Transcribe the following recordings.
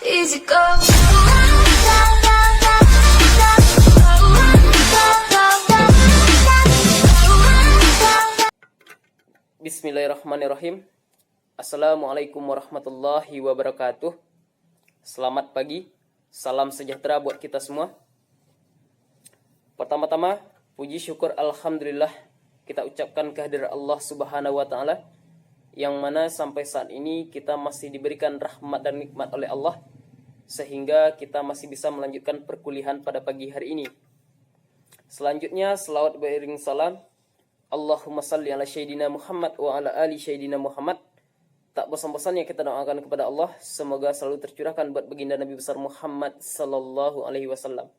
easy go. Bismillahirrahmanirrahim. Assalamualaikum warahmatullahi wabarakatuh. Selamat pagi, salam sejahtera buat kita semua. Pertama-tama, puji syukur alhamdulillah kita ucapkan kehadirat Allah Subhanahu wa taala, yang mana sampai saat ini kita masih diberikan rahmat dan nikmat oleh Allah sehingga kita masih bisa melanjutkan perkuliahan pada pagi hari ini. Selanjutnya, selawat beriring salam Allahumma salli ala Sayyidina Muhammad wa ala ali Sayyidina Muhammad. Tak bosan-bosannya kita doakan kepada Allah semoga selalu tercurahkan buat baginda Nabi besar Muhammad sallallahu alaihi wasallam.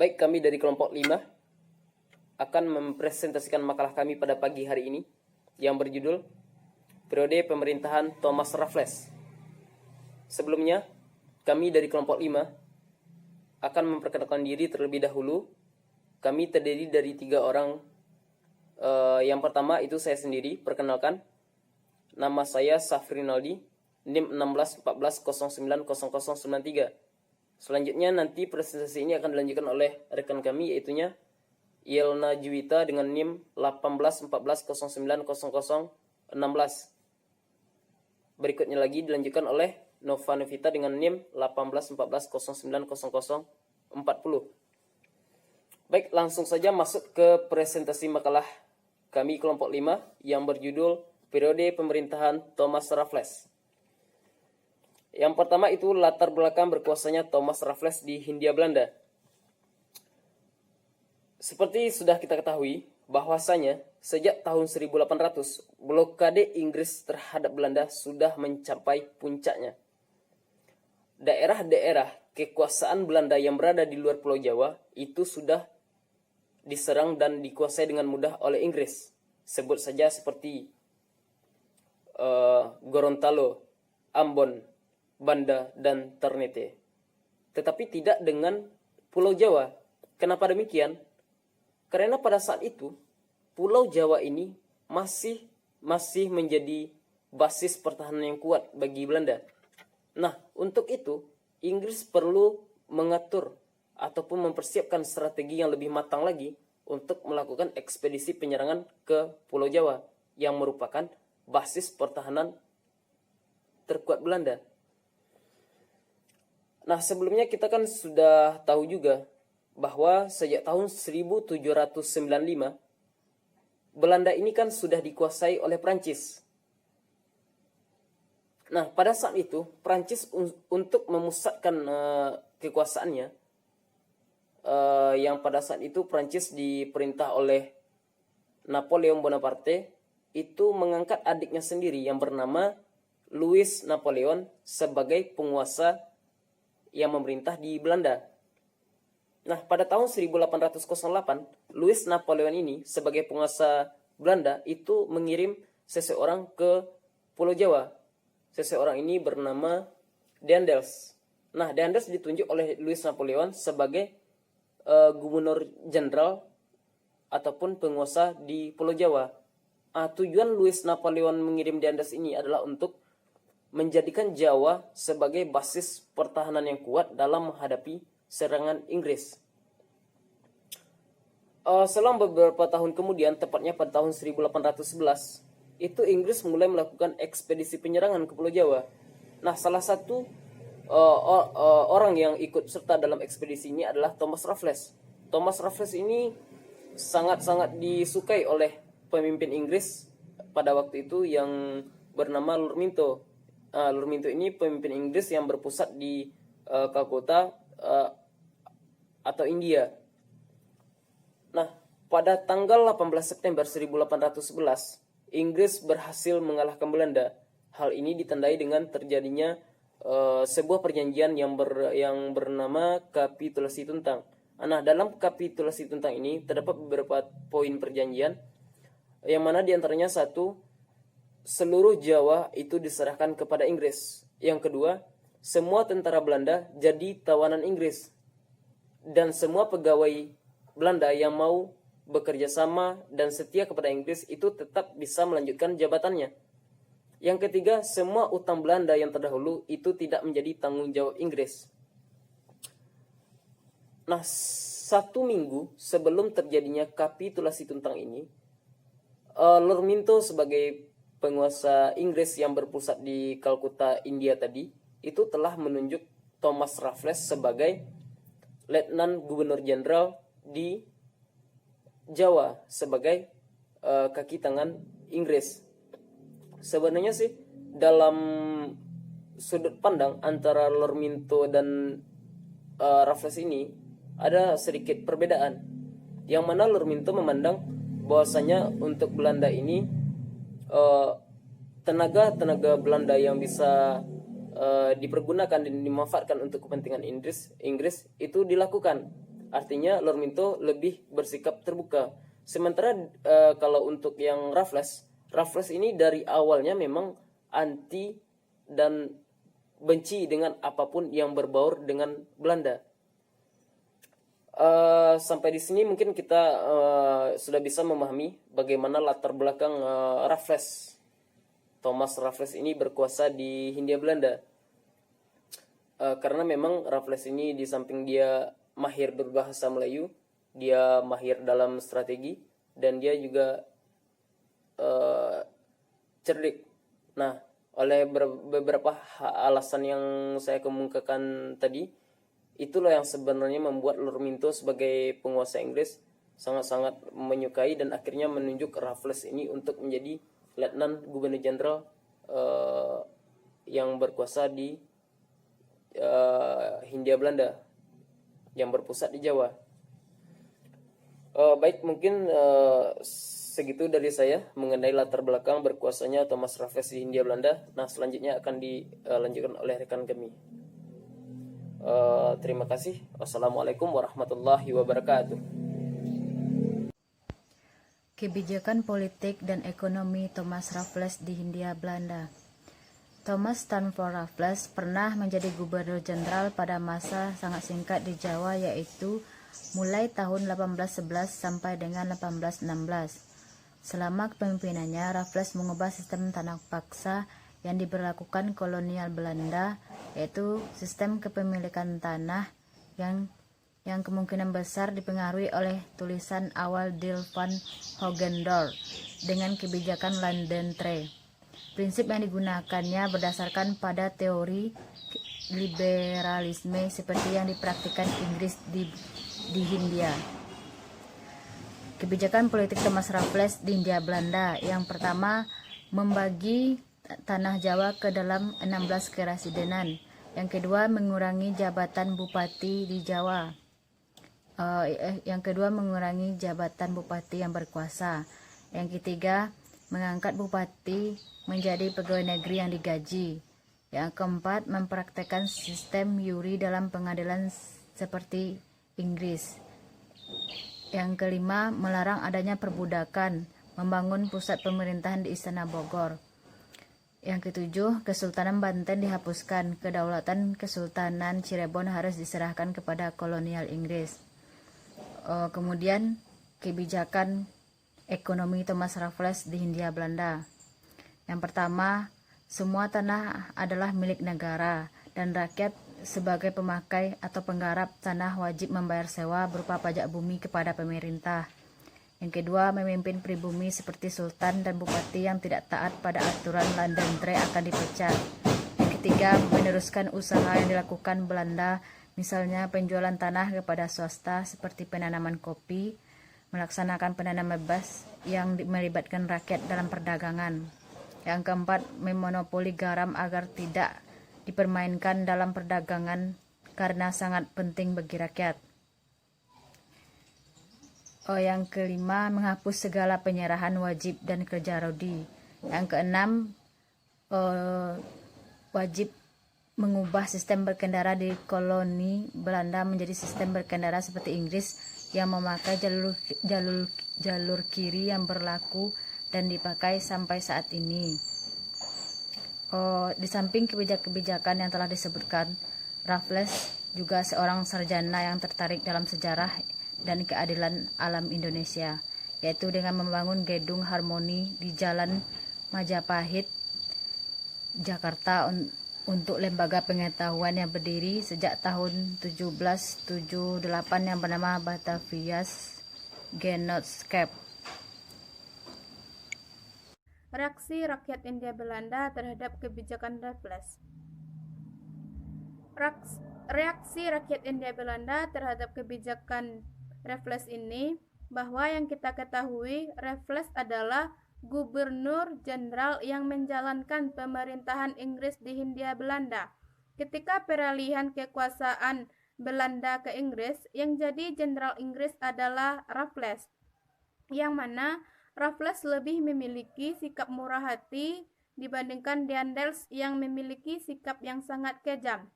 Baik, kami dari kelompok 5 akan mempresentasikan makalah kami pada pagi hari ini yang berjudul Periode Pemerintahan Thomas Raffles. Sebelumnya, kami dari kelompok 5 akan memperkenalkan diri terlebih dahulu. Kami terdiri dari 3 orang. Yang pertama itu saya sendiri, perkenalkan. Nama saya Safri Rinaldi, NIM 1614090093. Selanjutnya nanti presentasi ini akan dilanjutkan oleh rekan kami, yaitunya Yelna Juwita dengan NIM 1814090016. Berikutnya lagi dilanjutkan oleh Nova Novita dengan NIM 1814090040. Baik, langsung saja masuk ke presentasi makalah kami kelompok 5 yang berjudul Periode Pemerintahan Thomas Raffles. Yang pertama itu latar belakang berkuasanya Thomas Raffles di Hindia Belanda. Seperti sudah kita ketahui bahwasanya sejak tahun 1800 blokade Inggris terhadap Belanda sudah mencapai puncaknya. Daerah-daerah kekuasaan Belanda yang berada di luar Pulau Jawa itu sudah diserang dan dikuasai dengan mudah oleh Inggris. Sebut saja seperti Gorontalo, Ambon, Banda, dan Ternate. Tetapi tidak dengan Pulau Jawa. Kenapa demikian? Karena pada saat itu Pulau Jawa ini masih menjadi basis pertahanan yang kuat bagi Belanda. Nah, untuk itu Inggris perlu mengatur ataupun mempersiapkan strategi yang lebih matang lagi untuk melakukan ekspedisi penyerangan ke Pulau Jawa yang merupakan basis pertahanan terkuat Belanda. Nah, sebelumnya kita kan sudah tahu juga bahwa sejak tahun 1795 Belanda ini kan sudah dikuasai oleh Prancis. Nah, pada saat itu Prancis untuk memusatkan kekuasaannya, yang pada saat itu Prancis diperintah oleh Napoleon Bonaparte, itu mengangkat adiknya sendiri yang bernama Louis Napoleon sebagai penguasa yang memerintah di Belanda. Nah, pada tahun 1808, Louis Napoleon ini sebagai penguasa Belanda itu mengirim seseorang ke Pulau Jawa. Seseorang ini bernama Daendels. Nah, Daendels ditunjuk oleh Louis Napoleon sebagai gubernur jenderal ataupun penguasa di Pulau Jawa. Tujuan Louis Napoleon mengirim Daendels ini adalah untuk menjadikan Jawa sebagai basis pertahanan yang kuat dalam menghadapi serangan Inggris. Selang beberapa tahun kemudian, tepatnya pada tahun 1811, itu Inggris mulai melakukan ekspedisi penyerangan ke Pulau Jawa. Nah, salah satu orang yang ikut serta dalam ekspedisi ini adalah Thomas Raffles. Thomas Raffles ini sangat-sangat disukai oleh pemimpin Inggris pada waktu itu yang bernama Lord Minto. Lord Minto ini pemimpin Inggris yang berpusat di Calcutta atau India. Nah, pada tanggal 18 September 1811, Inggris berhasil mengalahkan Belanda. Hal ini ditandai dengan terjadinya sebuah perjanjian yang bernama Kapitulasi Tuntang. Nah, dalam Kapitulasi Tuntang ini terdapat beberapa poin perjanjian, yang mana diantaranya satu, seluruh Jawa itu diserahkan kepada Inggris. Yang kedua, semua tentara Belanda jadi tawanan Inggris. Dan semua pegawai Belanda yang mau bekerja sama dan setia kepada Inggris itu tetap bisa melanjutkan jabatannya. Yang ketiga, semua utang Belanda yang terdahulu itu tidak menjadi tanggung jawab Inggris. Nah, 1 minggu sebelum terjadinya kapitulasi Tuntang ini, Lord Minto sebagai penguasa Inggris yang berpusat di Kalkuta, India tadi, itu telah menunjuk Thomas Raffles sebagai Letnan Gubernur Jenderal di Jawa sebagai kaki tangan Inggris. Sebenarnya sih dalam sudut pandang antara Lord Minto dan Raffles ini ada sedikit perbedaan, yang mana Lord Minto memandang bahwasanya untuk Belanda ini tenaga Belanda yang bisa dipergunakan dan dimanfaatkan untuk kepentingan Inggris itu dilakukan. Artinya Lord Minto lebih bersikap terbuka. Sementara kalau untuk yang Raffles ini dari awalnya memang anti dan benci dengan apapun yang berbaur dengan Belanda. Sampai di sini mungkin kita sudah bisa memahami bagaimana latar belakang Thomas Raffles ini berkuasa di Hindia Belanda. Karena memang Raffles ini di samping dia mahir berbahasa Melayu, dia mahir dalam strategi, dan dia juga cerdik. Nah, oleh beberapa alasan yang saya kemukakan tadi, itulah yang sebenarnya membuat Lord Minto sebagai penguasa Inggris sangat-sangat menyukai dan akhirnya menunjuk Raffles ini untuk menjadi Letnan Gubernur Jenderal yang berkuasa di Hindia Belanda yang berpusat di Jawa. Baik, mungkin segitu dari saya mengenai latar belakang berkuasanya Thomas Raffles di Hindia Belanda. Nah, selanjutnya akan dilanjutkan oleh rekan kami. Terima kasih. Wassalamualaikum warahmatullahi wabarakatuh. Kebijakan politik dan ekonomi Thomas Raffles di Hindia Belanda. Thomas Stamford Raffles pernah menjadi gubernur jenderal pada masa sangat singkat di Jawa, yaitu mulai tahun 1811 sampai dengan 1816. Selama kepemimpinannya, Raffles mengubah sistem tanah paksa yang diberlakukan kolonial Belanda, yaitu sistem kepemilikan tanah yang kemungkinan besar dipengaruhi oleh tulisan awal Deel van Hogendorp dengan kebijakan London Tree. Prinsip yang digunakannya berdasarkan pada teori liberalisme seperti yang dipraktikkan Inggris di Hindia. Kebijakan politik Thomas Raffles di Hindia Belanda, yang pertama, membagi tanah Jawa ke dalam 16 kerasidenan. Yang kedua, mengurangi jabatan bupati di Jawa. Mengurangi jabatan bupati yang berkuasa. Yang ketiga, mengangkat bupati menjadi pegawai negeri yang digaji. Yang keempat, mempraktekkan sistem juri dalam pengadilan seperti Inggris. Yang kelima, melarang adanya perbudakan, membangun pusat pemerintahan di Istana Bogor. Yang ketujuh, Kesultanan Banten dihapuskan, kedaulatan Kesultanan Cirebon harus diserahkan kepada kolonial Inggris. Kemudian, kebijakan ekonomi Thomas Raffles di Hindia Belanda. Yang pertama, semua tanah adalah milik negara dan rakyat sebagai pemakai atau penggarap tanah wajib membayar sewa berupa pajak bumi kepada pemerintah. Yang kedua, memimpin pribumi seperti sultan dan bupati yang tidak taat pada aturan London Tree akan dipecat. Yang ketiga, meneruskan usaha yang dilakukan Belanda, misalnya penjualan tanah kepada swasta seperti penanaman kopi, melaksanakan penanaman bebas yang melibatkan rakyat dalam perdagangan. Yang keempat, memonopoli garam agar tidak dipermainkan dalam perdagangan karena sangat penting bagi rakyat. Yang kelima, menghapus segala penyerahan wajib dan kerja rodi. Yang keenam, wajib mengubah sistem berkendara di koloni Belanda menjadi sistem berkendara seperti Inggris yang memakai jalur kiri yang berlaku dan dipakai sampai saat ini. Di samping kebijakan yang telah disebutkan, Raffles juga seorang sarjana yang tertarik dalam sejarah dan keadilan alam Indonesia, yaitu dengan membangun gedung harmoni di Jalan Majapahit Jakarta untuk lembaga pengetahuan yang berdiri sejak tahun 1778 yang bernama Batavia's Genootschap. Reaksi rakyat Hindia Belanda terhadap kebijakan Raffles. Reaksi rakyat Hindia Belanda terhadap kebijakan Raffles ini bahwa yang kita ketahui, Raffles adalah gubernur jenderal yang menjalankan pemerintahan Inggris di Hindia Belanda. Ketika peralihan kekuasaan Belanda ke Inggris, yang jadi jenderal Inggris adalah Raffles, yang mana Raffles lebih memiliki sikap murah hati dibandingkan Daendels yang memiliki sikap yang sangat kejam.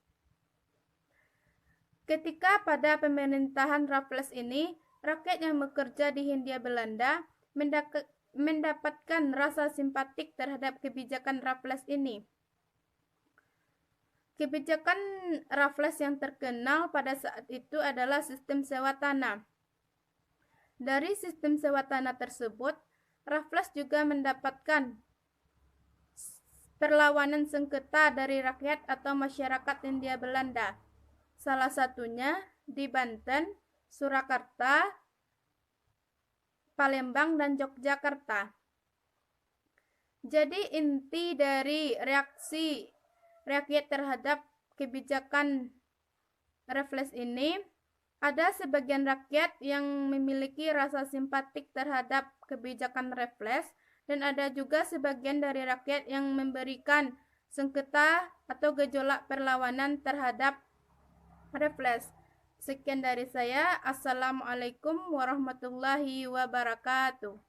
Ketika pada pemerintahan Raffles ini, rakyat yang bekerja di Hindia Belanda mendapatkan rasa simpatik terhadap kebijakan Raffles ini. Kebijakan Raffles yang terkenal pada saat itu adalah sistem sewa tanah. Dari sistem sewa tanah tersebut, Raffles juga mendapatkan perlawanan sengketa dari rakyat atau masyarakat Hindia Belanda. Salah satunya di Banten, Surakarta, Palembang, dan Yogyakarta. Jadi inti dari reaksi rakyat terhadap kebijakan Raffles ini, ada sebagian rakyat yang memiliki rasa simpatik terhadap kebijakan Raffles, dan ada juga sebagian dari rakyat yang memberikan sengketa atau gejolak perlawanan terhadap Raffles. Sekian dari saya. Assalamualaikum warahmatullahi wabarakatuh.